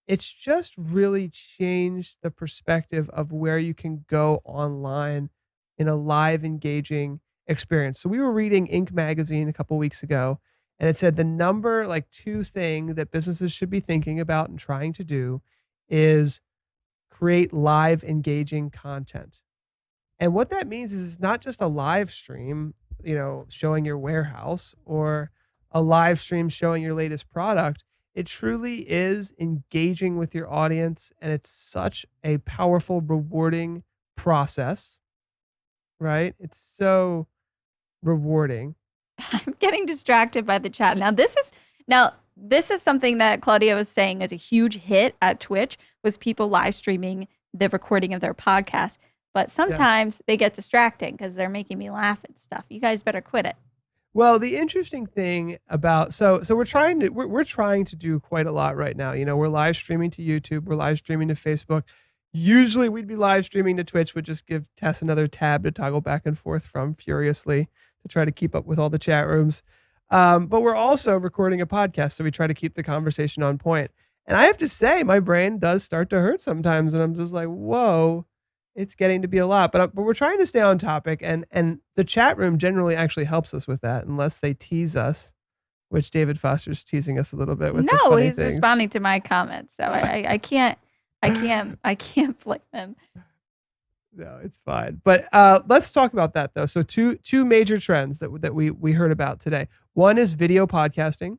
it's just really changed the perspective of where you can go online in a live engaging experience. So we were reading Inc. magazine a couple weeks ago, and it said the number 2 thing that businesses should be thinking about and trying to do is create live engaging content. And what that means is it's not just a live stream, showing your warehouse, or a live stream showing your latest product. It truly is engaging with your audience, and it's such a powerful, rewarding process, right? It's so rewarding. I'm getting distracted by the chat. Now this is something that Claudia was saying is a huge hit at Twitch, was people live streaming the recording of their podcast. But sometimes they get distracting because they're making me laugh and stuff. You guys better quit it. Well, the interesting thing about so we're trying to do quite a lot right now. We're live streaming to YouTube, we're live streaming to Facebook. Usually we'd be live streaming to Twitch, would just give Tess another tab to toggle back and forth from furiously to try to keep up with all the chat rooms. But we're also recording a podcast, so we try to keep the conversation on point. And I have to say, my brain does start to hurt sometimes, and I'm just like, whoa, it's getting to be a lot. But we're trying to stay on topic, and the chat room generally actually helps us with that, unless they tease us, which David Foster's teasing us a little bit with. No, he's responding to my comments, so I can't blame him. No, it's fine. But let's talk about that though. So two major trends that we heard about today. One is video podcasting.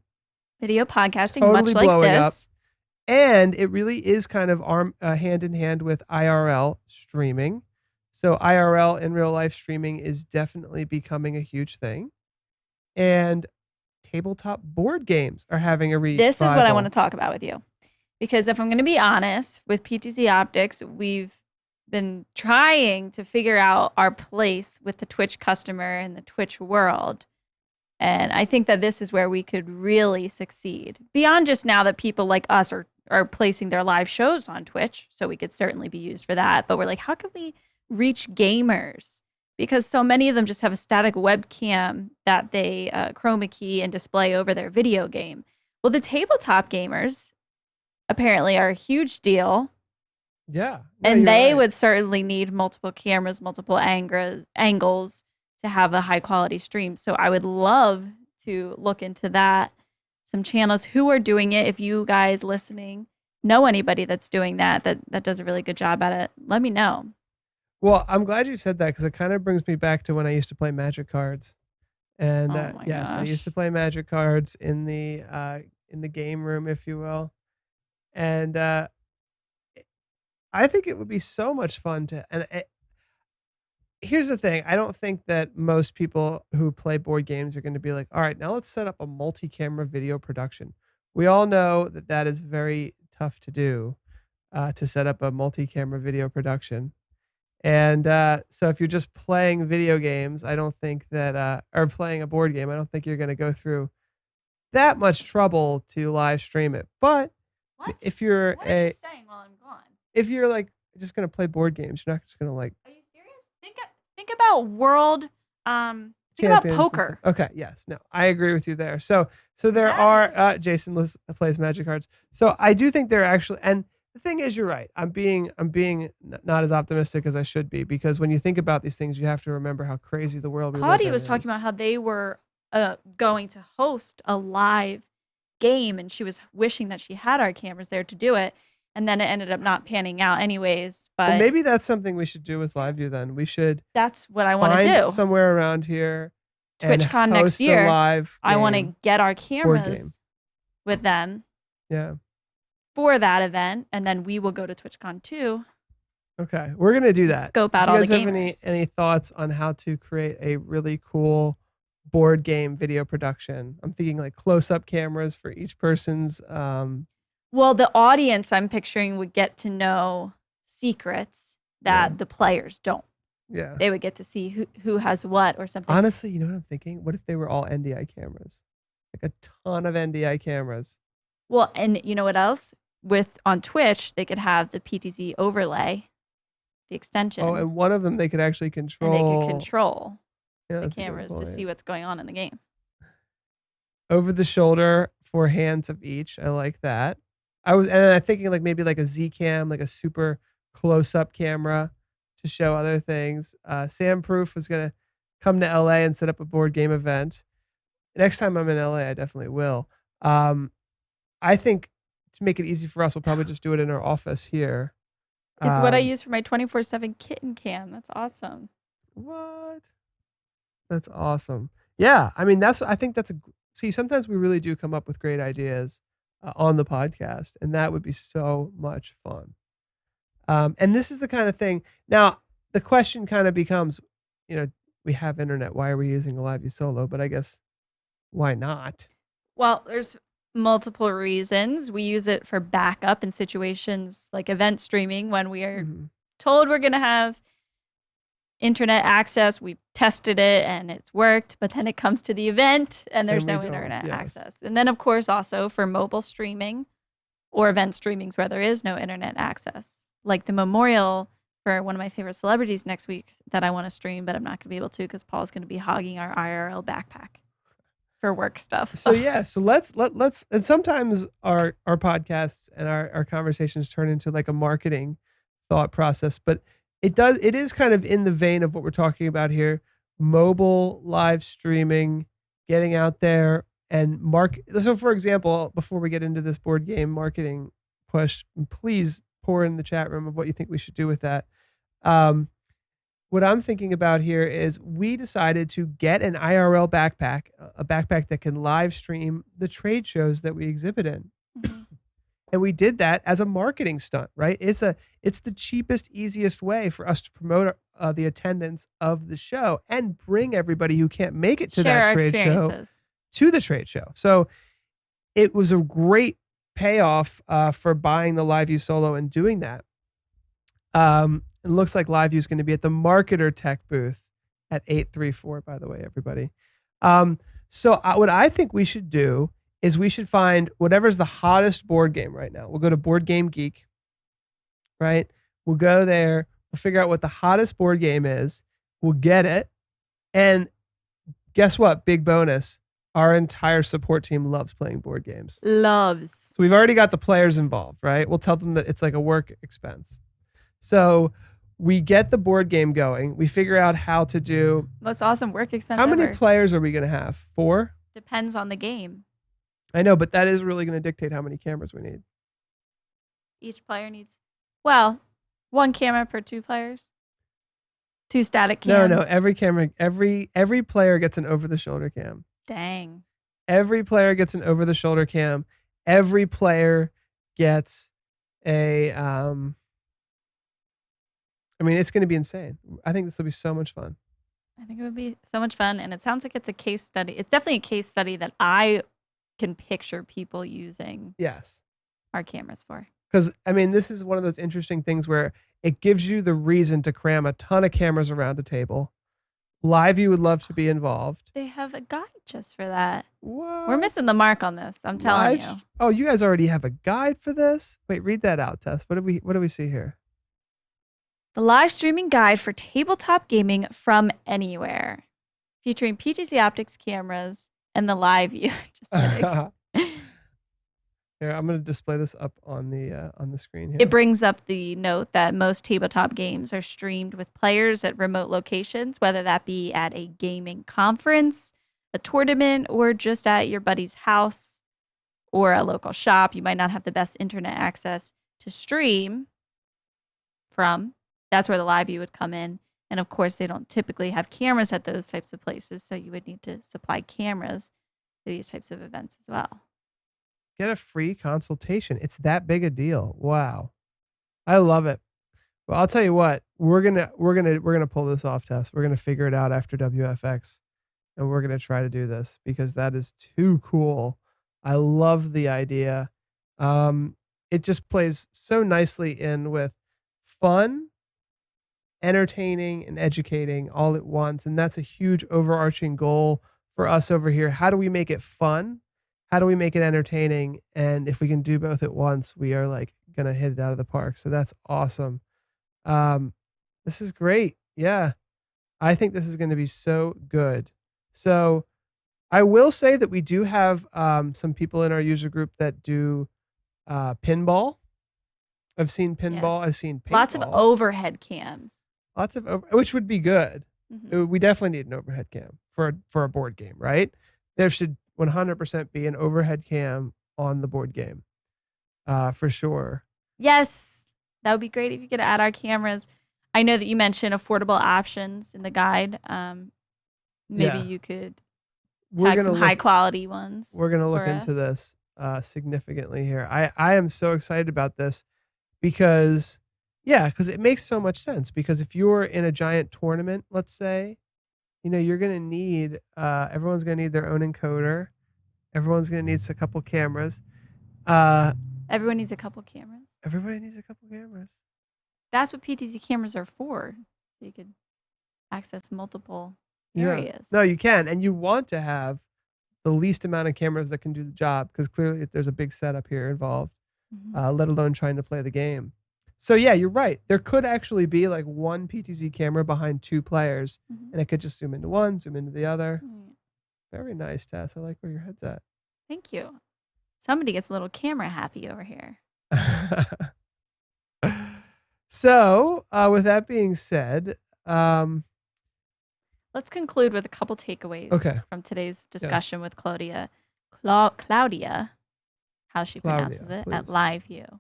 Video podcasting, totally much like this. Up. And it really is kind of hand in hand with IRL streaming. So IRL in real life streaming is definitely becoming a huge thing. And tabletop board games are having a revival. This is what I want to talk about with you. Because if I'm going to be honest, with PTZOptics, we've been trying to figure out our place with the Twitch customer and the Twitch world. And I think that this is where we could really succeed. Beyond just now that people like us are are placing their live shows on Twitch, so we could certainly be used for that. But we're like, how can we reach gamers? Because so many of them just have a static webcam that they chroma key and display over their video game. Well, the tabletop gamers apparently are a huge deal. Yeah. And they would certainly need multiple cameras, multiple angles to have a high quality stream. So I would love to look into that. Some channels who are doing it. If you guys listening know anybody that's doing that does a really good job at it, let me know. Well, I'm glad you said that because it kind of brings me back to when I used to play Magic cards. And yes, I used to play Magic cards in the game room, if you will. And I think it would be so much fun here's the thing. I don't think that most people who play board games are going to be like, all right, now let's set up a multi-camera video production. We all know that is very tough to do, to set up a multi-camera video production. And so if you're just playing video games, I don't think that, or playing a board game, I don't think you're going to go through that much trouble to live stream it. But if you're what are you saying while I'm gone? If you're like just going to play board games, you're not just going to like. Are you serious? Think about world. Think about poker. Okay. Yes. No. I agree with you there. So there are Jason plays Magic cards. So I do think there are actually, and the thing is, you're right. I'm being not as optimistic as I should be, because when you think about these things, you have to remember how crazy the world. Claudia was talking about how they were going to host a live game, and she was wishing that she had our cameras there to do it. And then it ended up not panning out anyways. But well, maybe that's something we should do with LiveU then. We should. That's what I want to do. Somewhere around here. TwitchCon next year. I want to get our board cameras with them. Yeah. For that event, and then we will go to TwitchCon too. Okay, we're gonna do that. Scope out all the gamers. Do you guys have any thoughts on how to create a really cool board game video production? I'm thinking like close-up cameras for each person's. Well, the audience I'm picturing would get to know secrets that the players don't. Yeah. They would get to see who has what or something. Honestly, you know what I'm thinking? What if they were all NDI cameras? Like a ton of NDI cameras. Well, and you know what else? On Twitch, they could have the PTZ overlay, the extension. Oh, and one of them they could actually control. And they could control the the cameras to see what's going on in the game. Over the shoulder for hands of each. I like that. I'm thinking like maybe like a Z cam, like a super close up camera to show other things. Sam Proof was gonna come to LA and set up a board game event. Next time I'm in LA, I definitely will. I think to make it easy for us, we'll probably just do it in our office here. It's what I use for my 24/7 kitten cam. That's awesome. What? That's awesome. Yeah, I mean see, sometimes we really do come up with great ideas on the podcast, and that would be so much fun. And this is the kind of thing. Now, the question kind of becomes, we have internet. Why are we using a LiveU Solo? But I guess why not? Well, there's multiple reasons. We use it for backup in situations like event streaming when we are told we're going to have internet access. We've tested it and it's worked, but then it comes to the event and there's no internet access. And then, of course, also for mobile streaming or event streamings where there is no internet access, like the memorial for one of my favorite celebrities next week that I want to stream, but I'm not going to be able to because Paul's going to be hogging our IRL backpack for work stuff. So let's and sometimes our podcasts and our conversations turn into like a marketing thought process, but it is kind of in the vein of what we're talking about here: mobile live streaming, getting out there and So for example, before we get into this board game marketing push, please pour in the chat room of what you think we should do with that. What I'm thinking about here is we decided to get an IRL backpack, a backpack that can live stream the trade shows that we exhibit in. And we did that as a marketing stunt, right? It's the cheapest, easiest way for us to promote the attendance of the show and bring everybody who can't make it to that trade show to the trade show. So it was a great payoff for buying the LiveU Solo and doing that. It looks like LiveU is going to be at the Marketer Tech booth at 834, by the way, everybody. So what I think we should do is we should find whatever's the hottest board game right now. We'll go to Board Game Geek, right? We'll go there. We'll figure out what the hottest board game is. We'll get it. And guess what? Big bonus. Our entire support team loves playing board games. Loves. So we've already got the players involved, right? We'll tell them that it's like a work expense. So we get the board game going. We figure out how to do. Most awesome work expense How many ever. players are we going to have? 4? Depends on the game. I know, but that is really going to dictate how many cameras we need. Each player needs, well, 1 camera per 2 players. 2 static cams. No. Every camera, every player gets an over-the-shoulder cam. Dang. Every player gets an over-the-shoulder cam. Every player gets a. I mean, it's going to be insane. I think this will be so much fun. I think it would be so much fun. And it sounds like it's a case study. It's definitely a case study that I can picture people using Yes. our cameras for. Because, I mean, this is one of those interesting things where it gives you the reason to cram a ton of cameras around a table. LiveU would love to be involved. They have a guide just for that. What? We're missing the mark on this. I'm telling you. Oh, you guys already have a guide for this? Wait, read that out, Tess. What do we see here? The live streaming guide for tabletop gaming from anywhere, featuring PTZOptics cameras and the LiveU. Just kidding. Here, I'm going to display this up on the screen here. It brings up the note that most tabletop games are streamed with players at remote locations, whether that be at a gaming conference, a tournament, or just at your buddy's house or a local shop. You might not have the best internet access to stream from. That's where the LiveU would come in. And of course, they don't typically have cameras at those types of places, so you would need to supply cameras for these types of events as well. Get a free consultation. It's that big a deal. Wow. I love it. Well, I'll tell you what, we're gonna pull this off, Tess. We're gonna figure it out after WFX, and we're gonna try to do this because that is too cool. I love the idea. It just plays so nicely in with fun, entertaining, and educating all at once. And that's a huge overarching goal for us over here. How do we make it fun? How do we make it entertaining? And if we can do both at once, we are like gonna hit it out of the park. So that's awesome. This is great. Yeah. I think this is going to be so good. So I will say that we do have some people in our user group that do pinball. I've seen pinball. Yes. I've seen paintball. Lots of overhead cams. Which would be good. Mhm. We definitely need an overhead cam for a board game, right? There should 100% be an overhead cam on the board game, for sure. Yes, that would be great if you could add our cameras. I know that you mentioned affordable options in the guide. Maybe Yeah. you could We're tag gonna some look- high quality ones. We're going to look for into us. this significantly here. I am so excited about this because it makes so much sense. Because if you're in a giant tournament, let's say, you're going to need, everyone's going to need their own encoder. Everyone's going to need a couple cameras. Everyone needs a couple cameras. Everybody needs a couple cameras. That's what PTZ cameras are for. You could access multiple Yeah. areas. No, you can. And you want to have the least amount of cameras that can do the job because clearly there's a big setup here involved, Mhm. let alone trying to play the game. So yeah, you're right. There could actually be like one PTZ camera behind 2 players, Mhm. and it could just zoom into one, zoom into the other. Mm. Very nice, Tess. I like where your head's at. Thank you. Somebody gets a little camera happy over here. So, with that being said, Let's conclude with a couple takeaways Okay. from today's discussion with Claudia. Claudia, how she Claudia, pronounces it, please. at LiveU.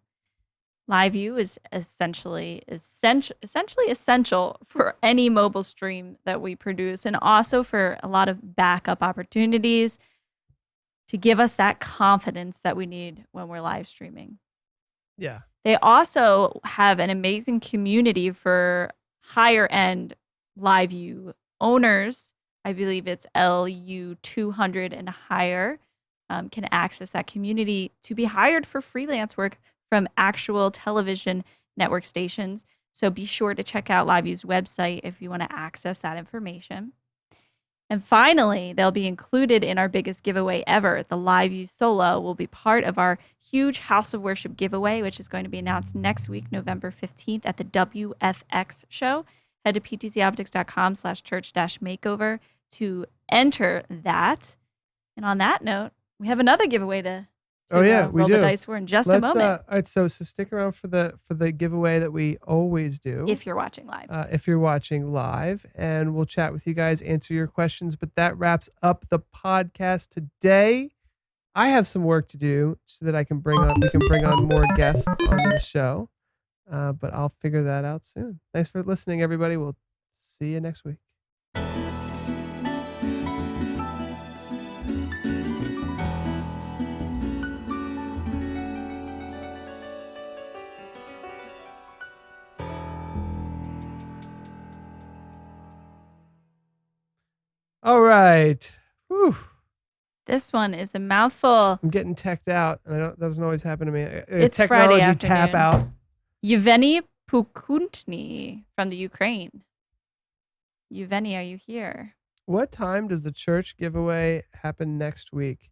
LiveU is essentially essential for any mobile stream that we produce, and also for a lot of backup opportunities to give us that confidence that we need when we're live streaming. yeah. They also have an amazing community for higher end LiveU owners. I believe it's LU 200 and higher can access that community to be hired for freelance work from actual television network stations. So be sure to check out LiveU's website if you want to access that information. And finally, they'll be included in our biggest giveaway ever. The LiveU Solo will be part of our huge House of Worship giveaway, which is going to be announced next week, November 15th at the WFX show. Head to ptzoptics.com/church-makeover to enter that. And on that note, we have another giveaway to we roll do. the dice for in just a moment. All right, so stick around for the giveaway that we always do. If you're watching live. And we'll chat with you guys, answer your questions. But that wraps up the podcast today. I have some work to do so that we can bring on more guests on the show. But I'll figure that out soon. Thanks for listening, everybody. We'll see you next week. All right. Whew. This one is a mouthful. I'm getting teched out. That doesn't always happen to me. It's technology Friday tap afternoon. out. Yevgeny Pukuntny from the Ukraine. Yevgeny, are you here? What time does the church giveaway happen next week?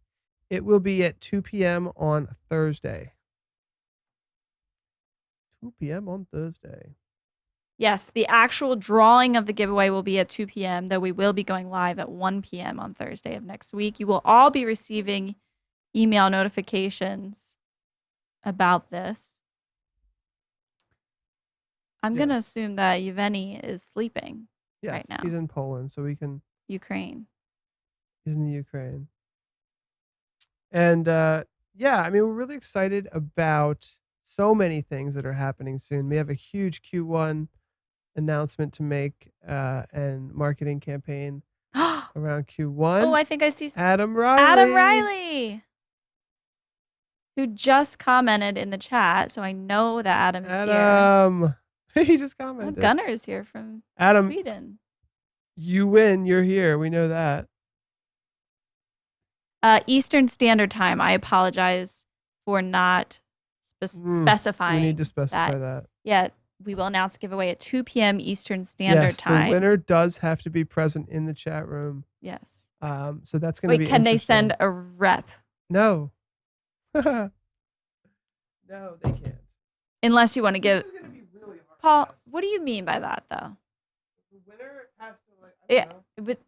It will be at 2 p.m. on Thursday. 2 p.m. on Thursday. Yes, the actual drawing of the giveaway will be at 2 p.m., though we will be going live at 1 p.m. on Thursday of next week. You will all be receiving email notifications about this. I'm going to assume that Yevgeny is sleeping right now. He's in Poland, so we can... Ukraine. He's in the Ukraine. And, we're really excited about so many things that are happening soon. We have a huge Q1 announcement to make and marketing campaign around Q1. Oh, I think I see Adam Riley. Adam Riley, who just commented in the chat, so I know that Adam is here. He just commented. Gunnar is here from Adam, Sweden. You win. You're here. We know that. Eastern Standard Time. I apologize for not specifying. We need to specify that. Yeah, we will announce giveaway at 2 p.m. Eastern Standard Time. The winner does have to be present in the chat room. Yes. So that's going to be Wait, can they interesting. send a rep? No. No, they can't. Unless you want to give... This is going to be really hard. Paul, what do you mean by that, though? The winner has to,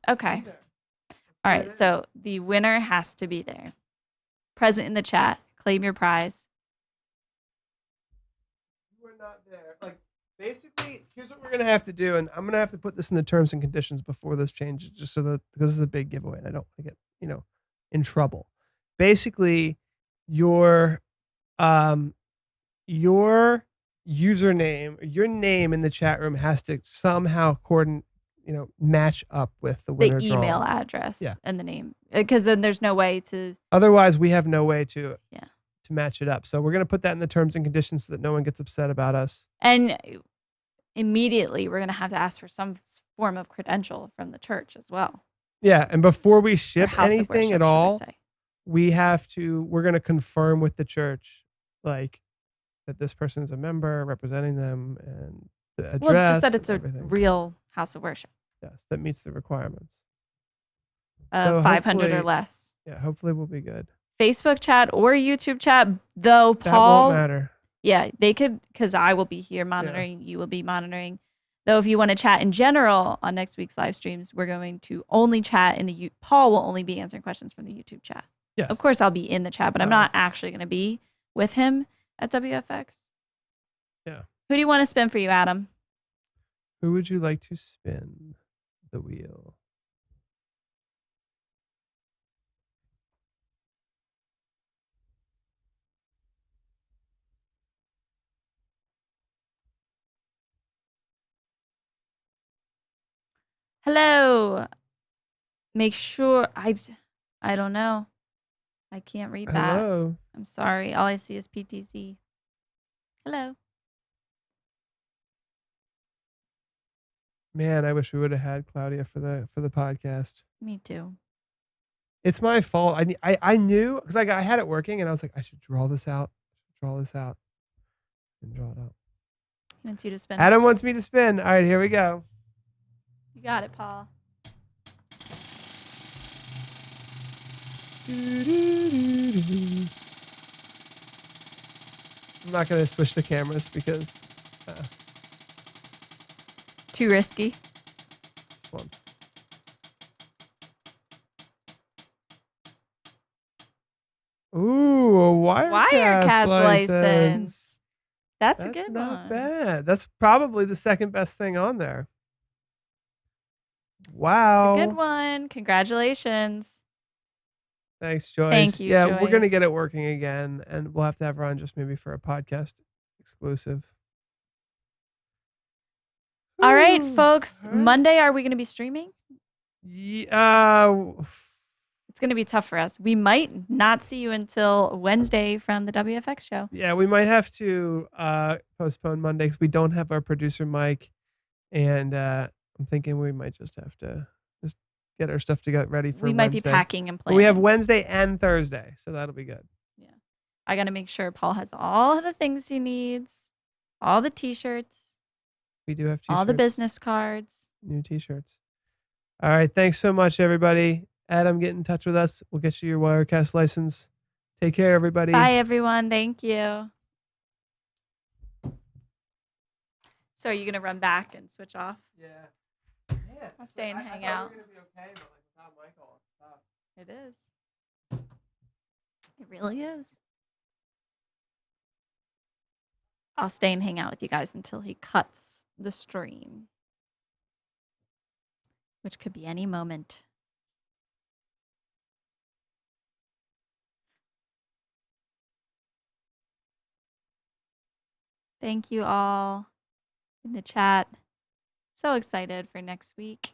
Okay. All right, so the winner has to be there. Present in the chat. Claim your prize. You are not there. Basically, here's what we're going to have to do, and I'm going to have to put this in the terms and conditions before this changes, just so that, because this is a big giveaway, and I don't want to get, in trouble. Basically, your username, your name in the chat room has to somehow match up with the winner The email drawn. address and the name. Because then there's no way to... Otherwise, we have no way to to match it up. So we're going to put that in the terms and conditions so that no one gets upset about us. And immediately, we're going to have to ask for some form of credential from the church as well. Yeah, and before we ship House of anything Worship, at all, should I say. we're going to confirm with the church, that this person is a member, representing them, and the address. Well, just that it's a everything. real house of worship. Yes, that meets the requirements. 500 or less. Yeah, hopefully we'll be good. Facebook chat or YouTube chat, though, That Paul. won't matter. Yeah, they could, because I will be here monitoring. You will be monitoring. Though, if you want to chat in general on next week's live streams, we're going to only chat in the Paul will only be answering questions from the YouTube chat. Yes. Of course, I'll be in the chat, but I'm not actually going to be with him at WFX. Yeah. Who do you want to spin for you, Adam? Who would you like to spin the wheel? Hello. Make sure I don't know. I can't read that. Hello. I'm sorry. All I see is PTZ. Hello. Man, I wish we would have had Claudia for the podcast. Me too. It's my fault. I knew, because I had it working, and I was like, I should draw this out. Didn't draw it out. He wants you to spin. Adam wants me to spin. All right, here we go. You got it, Paul. I'm not going to switch the cameras because Too risky. this one's. Ooh, a Wirecast license. That's a That's good not one. bad. That's probably the second best thing on there. Wow. It's a good one. Congratulations. Thanks, Joyce. Thank you, Yeah, we're gonna get Joyce. it working again, and we'll have to have her on just maybe for a podcast exclusive. All right, Ooh, folks. all right. Monday, are we going to be streaming? Yeah, It's going to be tough for us. We might not see you until Wednesday from the WFX show. yeah, we might have to postpone Monday because we don't have our producer Mike, and I'm thinking we might just have to just get our stuff to get ready for We might be Wednesday. packing and But planning. we have Wednesday and Thursday, so that'll be good. Yeah. I got to make sure Paul has all the things he needs, all the t-shirts, We do have t-shirts. all the business cards. New t-shirts. All right, thanks so much, everybody. Adam, get in touch with us. We'll get you your Wirecast license. Take care, everybody. Bye, everyone. Thank you. So are you going to run back and switch off? Yeah. Yeah. I'll stay and hang I out. thought we were gonna be okay, but like without Michael, it's tough. It is. It really is. I'll stay and hang out with you guys until he cuts the stream, which could be any moment. Thank you all in the chat. So excited for next week.